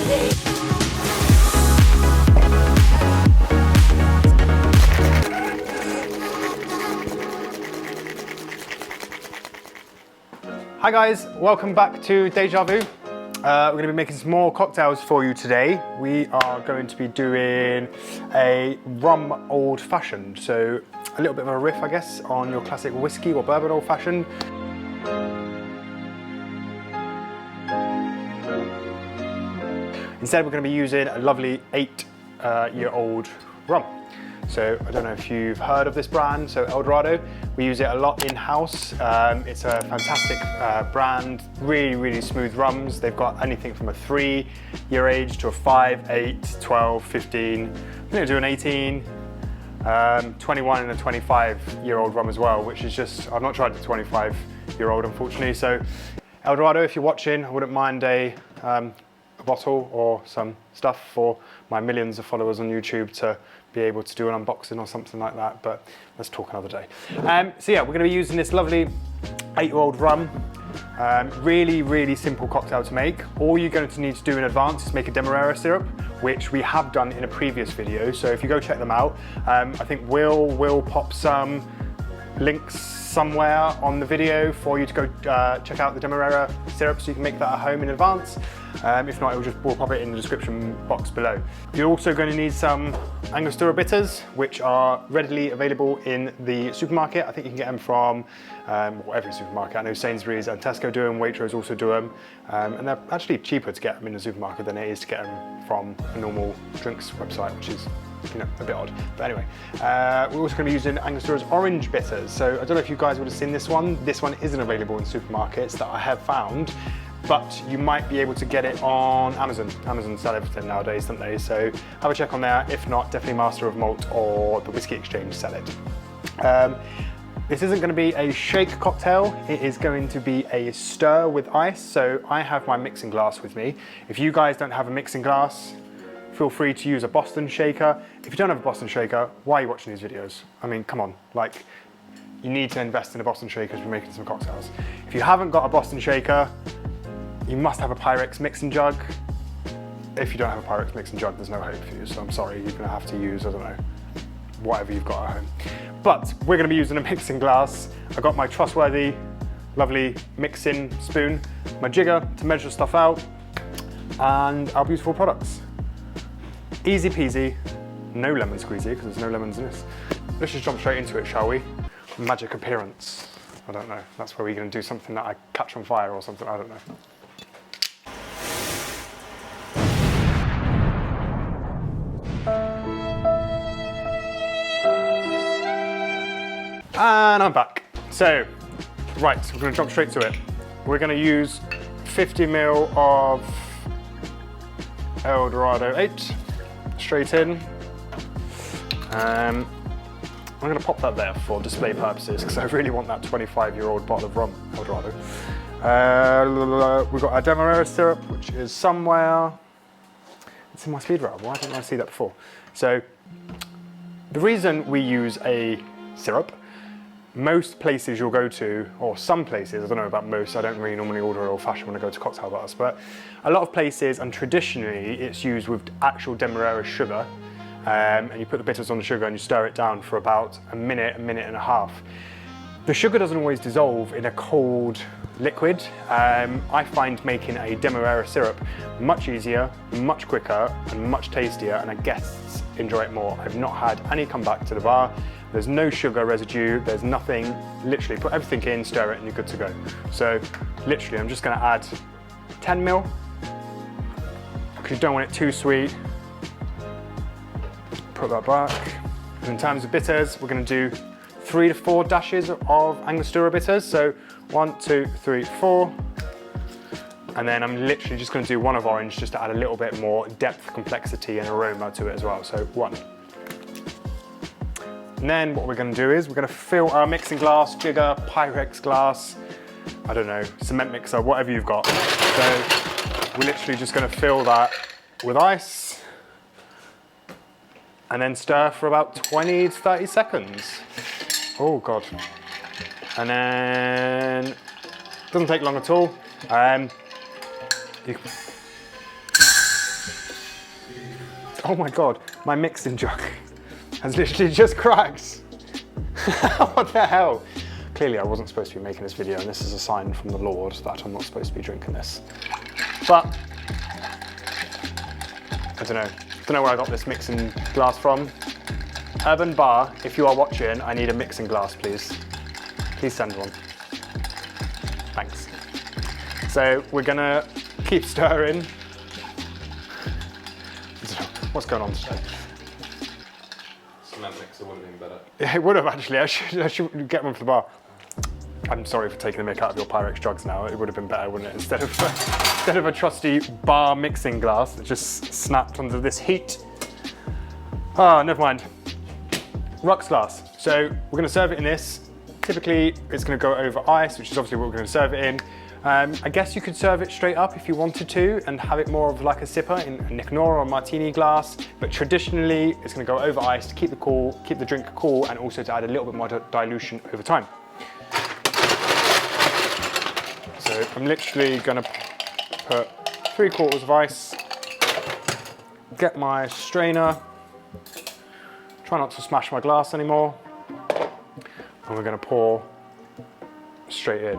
Hi guys, welcome back to Deja Vu. We're going to be making some more cocktails for you today. We are going to be doing a Rum Old Fashioned, so a little bit of a riff, I guess, on your classic whiskey or bourbon Old Fashioned. Instead, we're going to be using a lovely 8-year-old rum. So I don't know if you've heard of this brand, so El Dorado. We use it a lot in-house. It's a fantastic brand, really smooth rums. They've got anything from a 3-year age to a 5, 8, 12, 15. I'm gonna do an 18, 21 and a 25-year-old rum as well, which is just, I've not tried the 25-year-old unfortunately. So El Dorado, if you're watching, I wouldn't mind a bottle or some stuff for my millions of followers on YouTube to be able to do an unboxing or something like that, but let's talk another day. So yeah, we're going to be using this lovely 8-year-old rum. Really simple cocktail to make. All you're going to need to do in advance is make a Demerara syrup, which we have done in a previous video, so if you go check them out, I think we'll pop some links somewhere on the video for you to go check out the Demerara syrup so you can make that at home in advance. If not, we'll pop it in the description box below. You're also going to need some Angostura bitters, which are readily available in the supermarket. I think you can get them from every supermarket. I know Sainsbury's and Tesco do them, Waitrose also do them, and they're actually cheaper to get them in the supermarket than it is to get them from a normal drinks website, which is, you know, a bit odd. But anyway, we're also going to be using Angostura's orange bitters. So I don't know if you guys would have seen this one. This one isn't available in supermarkets that I have found, but you might be able to get it on Amazon. Amazon sell everything nowadays, don't they? So have a check on there. If not, definitely Master of Malt or the Whiskey Exchange sell it. This isn't going to be a shake cocktail. It is going to be a stir with ice. So I have my mixing glass with me. If you guys don't have a mixing glass, feel free to use a Boston shaker. If you don't have a Boston shaker, why are you watching these videos? I mean, come on, like, you need to invest in a Boston shaker if you're making some cocktails. If you haven't got a Boston shaker, you must have a Pyrex mixing jug. If you don't have a Pyrex mixing jug, there's no hope for you, so I'm sorry, you're gonna have to use, I don't know, whatever you've got at home. But we're gonna be using a mixing glass. I got my trustworthy, lovely mixing spoon, my jigger to measure stuff out, and our beautiful products. Easy peasy, no lemon squeezy, because there's no lemons in this. Let's just jump straight into it, shall we? Magic appearance. I don't know, that's where we're gonna do something that I catch on fire or something, I don't know. And I'm back. So, right, we're gonna jump straight to it. We're gonna use 50 ml of El Dorado 8, straight in. I'm gonna pop that there for display purposes because I really want that 25-year-old bottle of rum, El Dorado. We've got our Demerara syrup, which is somewhere, it's in my speed rail. Why didn't I see that before? So, the reason we use a syrup, most places you'll go to, or some places, I don't know about most, I don't really normally order Old Fashioned when I go to cocktail bars, but a lot of places, and traditionally it's used with actual Demerara sugar, and you put the bitters on the sugar and you stir it down for about a minute and a half. The sugar doesn't always dissolve in a cold liquid. I find making a Demerara syrup much easier, much quicker, and much tastier, and our guests enjoy it more. I've not had any come back to the bar. There's no sugar residue, there's nothing. Literally put everything in, stir it, and you're good to go. So literally I'm just gonna add 10 ml, because you don't want it too sweet. Put that back. And in terms of bitters, we're gonna do 3 to 4 dashes of Angostura bitters. So 1, 2, 3, 4. And then I'm literally just gonna do 1 of orange just to add a little bit more depth, complexity, and aroma to it as well. So 1. And then what we're gonna do is we're gonna fill our mixing glass, jigger, Pyrex glass, I don't know, cement mixer, whatever you've got. So we're literally just gonna fill that with ice and then stir for about 20 to 30 seconds. Oh God. And then, doesn't take long at all. Oh my God, my mixing jug has literally just cracked. What the hell? Clearly I wasn't supposed to be making this video, and this is a sign from the Lord that I'm not supposed to be drinking this. But, I don't know where I got this mixing glass from. Urban Bar, if you are watching, I need a mixing glass, please. Please send one. Thanks. So we're gonna keep stirring. What's going on today? Cement mixer would have been better. Yeah, it would have actually. I should get one for the bar. I'm sorry for taking the mick out of your Pyrex jugs now. It would have been better, wouldn't it? Instead of a trusty bar mixing glass that just snapped under this heat. Ah, never mind. Rux glass. So we're going to serve it in this. Typically, it's going to go over ice, which is obviously what we're going to serve it in. I guess you could serve it straight up if you wanted to and have it more of like a sipper in a Nick Nora or martini glass. But traditionally, it's going to go over ice to keep the drink cool, and also to add a little bit more dilution over time. So I'm literally going to put 3/4 of ice, get my strainer, try not to smash my glass anymore, and we're going to pour straight in.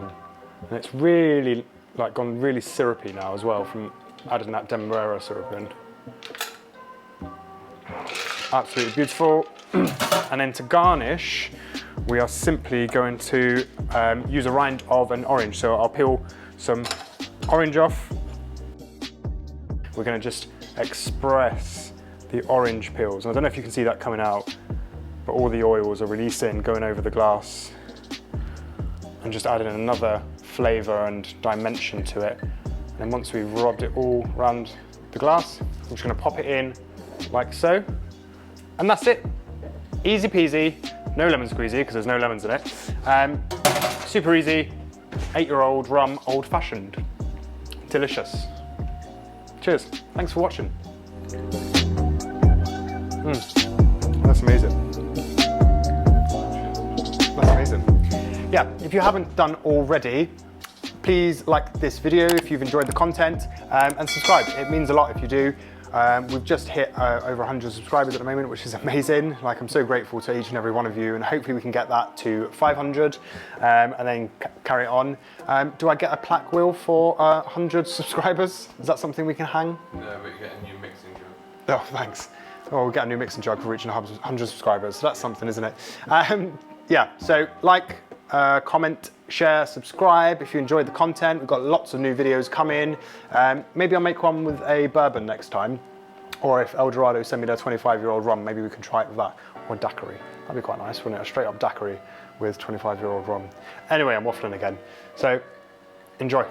And it's really like gone really syrupy now as well from adding that Demerara syrup in. Absolutely beautiful. And then to garnish, we are simply going to use a rind of an orange. So I'll peel some orange off. We're going to just express the orange peels. And I don't know if you can see that coming out, but all the oils are releasing, going over the glass, and just adding another flavour and dimension to it. And then once we've rubbed it all around the glass, I'm just going to pop it in like so. And that's it. Easy peasy, no lemon squeezy because there's no lemons in it. Super easy, 8-year-old rum old fashioned. Delicious. Cheers, thanks for watching. That's amazing. That's amazing. Yeah, if you haven't done already, please like this video if you've enjoyed the content, and subscribe. It means a lot if you do. We've just hit over 100 subscribers at the moment, which is amazing. Like, I'm so grateful to each and every one of you, and hopefully we can get that to 500 and then carry it on. Do I get a plaque, Will, for 100 subscribers? Is that something we can hang? No, but you get a new mixing jug. Oh, thanks. Oh, we'll get a new mixing jug for reaching 100 subscribers. So that's something, isn't it? Yeah, so like, comment, share, subscribe if you enjoyed the content. We've got lots of new videos coming. Maybe I'll make one with a bourbon next time. Or if El Dorado send me their 25-year-old rum, maybe we can try it with that. Or a daiquiri. That'd be quite nice, wouldn't it? A straight up daiquiri with 25-year-old rum. Anyway, I'm waffling again. So, enjoy.